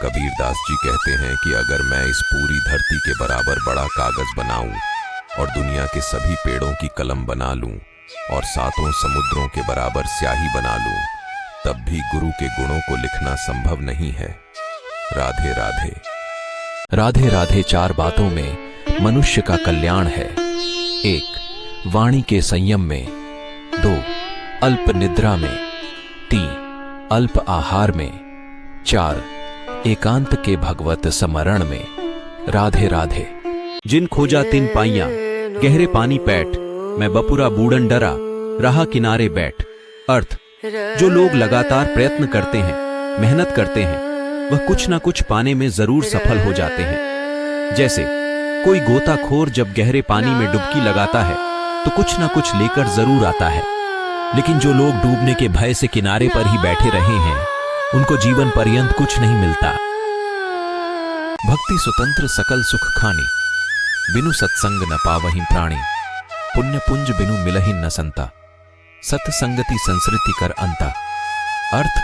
कबीरदास जी कहते हैं कि अगर मैं इस पूरी धरती के बराबर बड़ा कागज बनाऊं और दुनिया के सभी पेड़ों की कलम बना लूं और सातों समुद्रों के बराबर स्याही बना लूं, तब भी गुरु के गुणों को लिखना संभव नहीं है। राधे राधे। राधे राधे चार बातों में मनुष्य का कल्याण है। 1. वाणी के संयम में। 2. अल्प निद्रा में। 3. अल्प आहार में। 4. एकांत के भगवत समरण में। राधे राधे। जिन खोजा तिन पाइया, गहरे पानी पैठ, मैं बपुरा बूढ़न डरा, रहा किनारे बैठ। अर्थ, जो लोग लगातार प्रयत्न करते हैं, मेहनत करते हैं, वह कुछ ना कुछ पाने में जरूर सफल हो जाते हैं। जैसे कोई गोताखोर जब गहरे पानी में डुबकी लगाता है तो कुछ ना कुछ लेकर जरूर आता है, लेकिन जो लोग डूबने के भय से किनारे पर ही बैठे रहे हैं, उनको जीवन पर्यंत कुछ नहीं मिलता। भक्ति स्वतंत्र सकल सुख खानी, बिनु सत्संग न पावहीं प्राणी, पुण्य पुंज बिनु मिलहि न संता, सत्संगति संसृति कर अंता। अर्थ,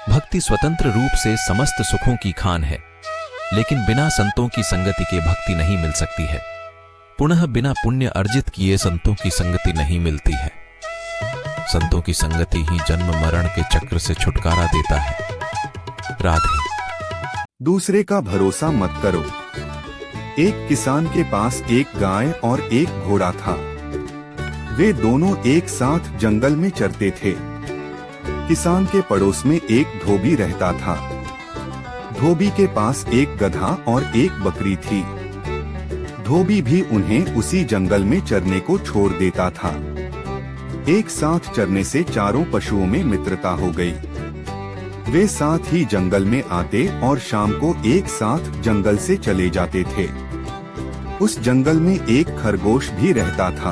भक्ति स्वतंत्र रूप से समस्त सुखों की खान है, लेकिन बिना संतों की संगति के भक्ति नहीं मिल सकती है। पुनः बिना पुण्य अर्जित किए संतों की संगति नहीं मिलती है। संतों की संगति ही जन्म मरण के चक्र से छुटकारा देता है। राधे। दूसरे का भरोसा मत करो। एक किसान के पास एक गाय और एक घोड़ा था। वे दोनों एक साथ जंगल में चरते थे। किसान के पड़ोस में एक धोबी रहता था। धोबी के पास एक गधा और एक बकरी थी। धोबी भी उन्हें उसी जंगल में चरने को छोड़ देता था। एक साथ चरने से चारों पशुओं में मित्रता हो गई। वे साथ ही जंगल में आते और शाम को एक साथ जंगल से चले जाते थे। उस जंगल में एक खरगोश भी रहता था।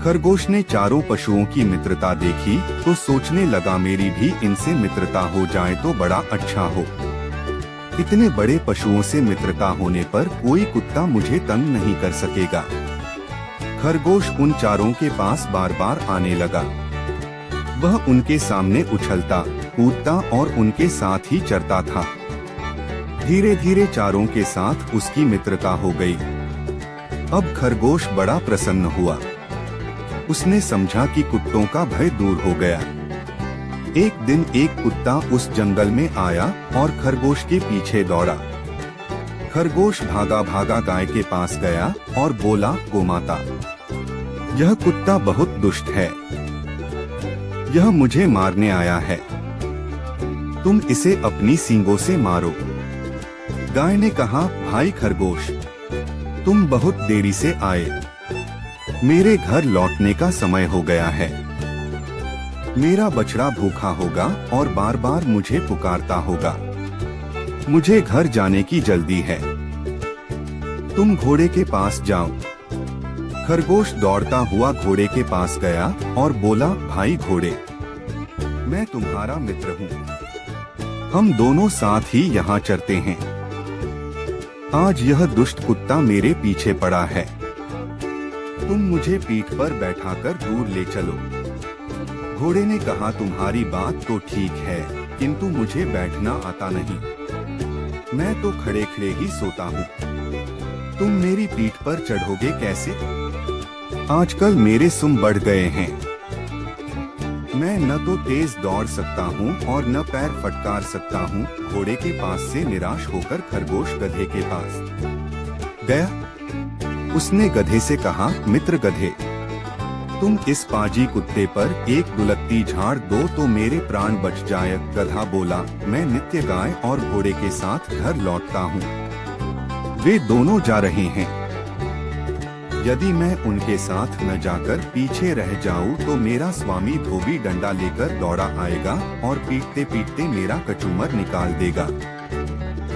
खरगोश ने चारों पशुओं की मित्रता देखी तो सोचने लगा, मेरी भी इनसे मित्रता हो जाए तो बड़ा अच्छा हो। इतने बड़े पशुओं से मित्रता होने पर कोई कुत्ता मुझे तंग नहीं कर सकेगा। खरगोश उन चारों के पास बार बार आने लगा। वह उनके सामने उछलता, कूदता और उनके साथ ही चरता था। धीरे धीरे चारों के साथ उसकी मित्रता हो गई। अब खरगोश बड़ा प्रसन्न हुआ। उसने समझा कि कुत्तों का भय दूर हो गया। एक दिन एक कुत्ता उस जंगल में आया और खरगोश के पीछे दौड़ा। खरगोश भागा भागा गाय के पास गया और बोला, गोमाता, यह कुत्ता बहुत दुष्ट है। यह मुझे मारने आया है। तुम इसे अपनी सींगों से मारो। गाय ने कहा, भाई खरगोश, तुम बहुत देरी से आए। मेरे घर लौटने का समय हो गया है। मेरा बछड़ा भूखा होगा और बार बार मुझे पुकारता होगा। मुझे घर जाने की जल्दी है। तुम घोड़े के पास जाओ। खरगोश दौड़ता हुआ घोड़े के पास गया और बोला, भाई घोड़े, मैं तुम्हारा मित्र हूँ। हम दोनों साथ ही यहाँ चरते हैं। आज यह दुष्ट कुत्ता मेरे पीछे पड़ा है। तुम मुझे पीठ पर बैठाकर दूर ले चलो। घोड़े ने कहा, तुम्हारी बात तो ठीक है, किंतु मुझे बैठना आता नहीं। मैं तो खड़े खड़े ही सोता हूँ। तुम मेरी पीठ पर चढ़ोगे कैसे? आजकल मेरे सुम बढ़ गए हैं। मैं न तो तेज दौड़ सकता हूँ और न पैर फटकार सकता हूँ। घोड़े के पास से निराश होकर खरगोश गधे के पास गया। उसने गधे से कहा, मित्र गधे, तुम इस पाजी कुत्ते पर एक दुलत्ती झाड़ दो तो मेरे प्राण बच जाए। गधा बोला, मैं नित्य गाय और घोड़े के साथ घर लौटता हूँ। वे दोनों जा रहे हैं। यदि मैं उनके साथ न जाकर पीछे रह जाऊं तो मेरा स्वामी धोबी डंडा लेकर दौड़ा आएगा और पीटते पीटते मेरा कचूमर निकाल देगा।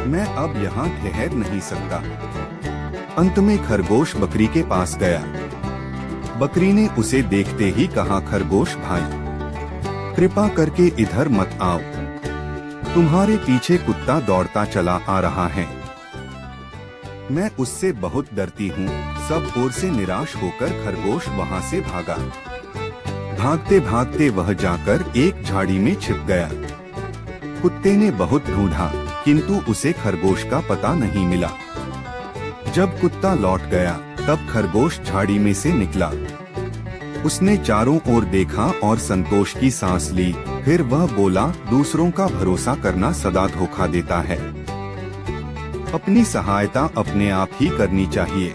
मैं अब यहाँ ठहर नहीं सकता। अंत में खरगोश बकरी के पास गया। बकरी ने उसे देखते ही कहा, खरगोश भाई, कृपा करके इधर मत आओ। तुम्हारे पीछे कुत्ता दौड़ता चला आ रहा है। मैं उससे बहुत डरती हूँ। सब ओर से निराश होकर खरगोश वहाँ से भागा। भागते भागते वह जाकर एक झाड़ी में छिप गया। कुत्ते ने बहुत ढूंढा किंतु उसे खरगोश का पता नहीं मिला। जब कुत्ता लौट गया तब खरगोश झाड़ी में से निकला। उसने चारों ओर देखा और संतोष की सांस ली। फिर वह बोला, दूसरों का भरोसा करना सदा धोखा देता है। अपनी सहायता अपने आप ही करनी चाहिए।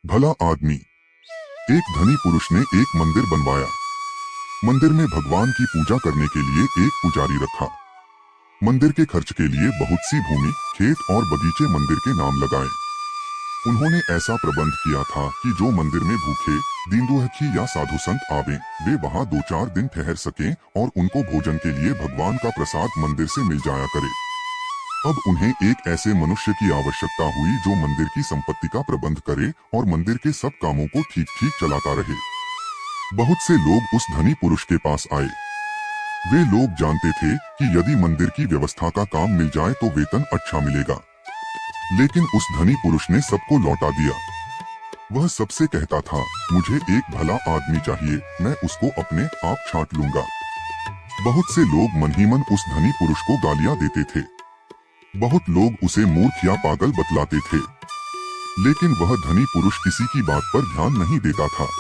भला आदमी। एक धनी पुरुष ने एक मंदिर बनवाया। मंदिर में भगवान की पूजा करने के लिए एक पुजारी रखा। मंदिर के खर्च के लिए बहुत सी भूमि, खेत और बगीचे मंदिर के नाम लगाए। उन्होंने ऐसा प्रबंध किया था कि जो मंदिर में भूखे, दीनदुखी या साधु संत आवे, वे वहां 2-4 दिन ठहर सकें और उनको भोजन के लिए भगवान का प्रसाद मंदिर से मिल जाया करे। अब उन्हें एक ऐसे मनुष्य की आवश्यकता हुई जो मंदिर की संपत्ति का प्रबंध करे और मंदिर के सब कामों को ठीक ठीक चलाता रहे। बहुत से लोग उस धनी पुरुष के पास आए। वे लोग जानते थे कि यदि मंदिर की व्यवस्था का काम मिल जाए तो वेतन अच्छा मिलेगा। लेकिन उस धनी पुरुष ने सबको लौटा दिया। वह सबसे कहता था, मुझे एक भला आदमी चाहिए, मैं उसको अपने आप छांट लूंगा। बहुत से लोग मन ही मन उस धनी पुरुष को गालियां देते थे। बहुत लोग उसे मूर्ख या पागल बतलाते थे। लेकिन वह धनी पुरुष किसी की बात पर ध्यान नहीं देता था।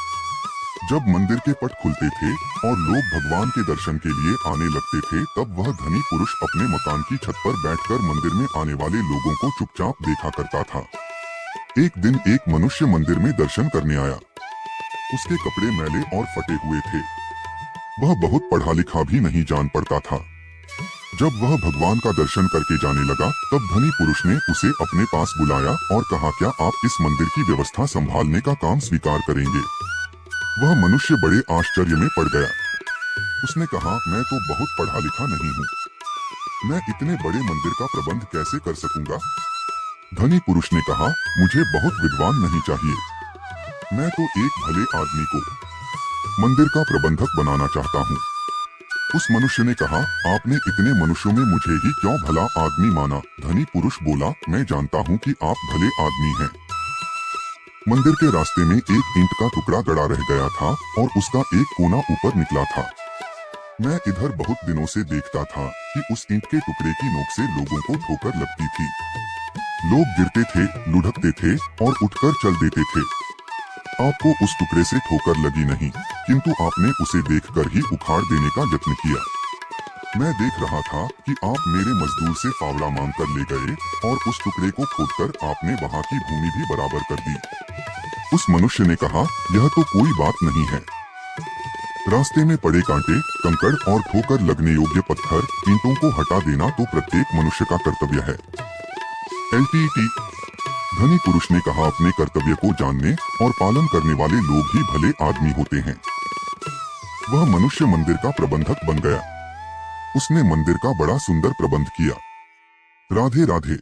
जब मंदिर के पट खुलते थे और लोग भगवान के दर्शन के लिए आने लगते थे, तब वह धनी पुरुष अपने मकान की छत पर बैठकर मंदिर में आने वाले लोगों को चुपचाप देखा करता था। एक दिन एक मनुष्य मंदिर में दर्शन करने आया। उसके कपड़े मैले और फटे हुए थे। वह बहुत पढ़ा लिखा भी नहीं जान पड़ता था। जब वह भगवान का दर्शन करके जाने लगा, तब धनी पुरुष ने उसे अपने पास बुलाया और कहा, क्या आप इस मंदिर की व्यवस्था संभालने का काम स्वीकार करेंगे? वह मनुष्य बड़े आश्चर्य में पड़ गया। उसने कहा, मैं तो बहुत पढ़ा लिखा नहीं हूँ, मैं इतने बड़े मंदिर का प्रबंध कैसे कर सकूंगा? धनी पुरुष ने कहा, मुझे बहुत विद्वान नहीं चाहिए, मैं तो एक भले आदमी को मंदिर का प्रबंधक बनाना चाहता हूँ। उस मनुष्य ने कहा, आपने इतने मनुष्यों में मुझे ही क्यों भला आदमी माना? धनी पुरुष बोला, मैं जानता हूँ कि आप भले आदमी हैं। मंदिर के रास्ते में एक ईंट का टुकड़ा गड़ा रह गया था और उसका एक कोना ऊपर निकला था। मैं इधर बहुत दिनों से देखता था कि उस ईंट के टुकड़े की नोक से लोगों को ठोकर लगती थी। लोग गिरते थे, लुढ़कते थे और उठकर चल देते थे। आपको उस टुकड़े से ठोकर लगी नहीं, किंतु आपने उसे देखकर ही उखाड़ देने का यत्न किया। मैं देख रहा था कि आप मेरे मजदूर से फावड़ा मांगकर ले गए और उस टुकड़े को खोदकर आपने वहां की भूमि भी बराबर कर दी। उस मनुष्य ने कहा, यह तो कोई बात नहीं है। रास्ते में पड़े कांटे, कंकड़ और ठोकर लगने योग्य पत्थर, ईंटों को हटा देना तो प्रत्येक मनुष्य का कर्तव्य है। LTT। धनी पुरुष ने कहा, अपने कर्तव्य को जानने और पालन करने वाले लोग ही भले आदमी होते हैं। वह मनुष्य मंदिर का प्रबंधक बन गया। उसने मंदिर का बड़ा सुंदर प्रबंध किया। राधे राधे।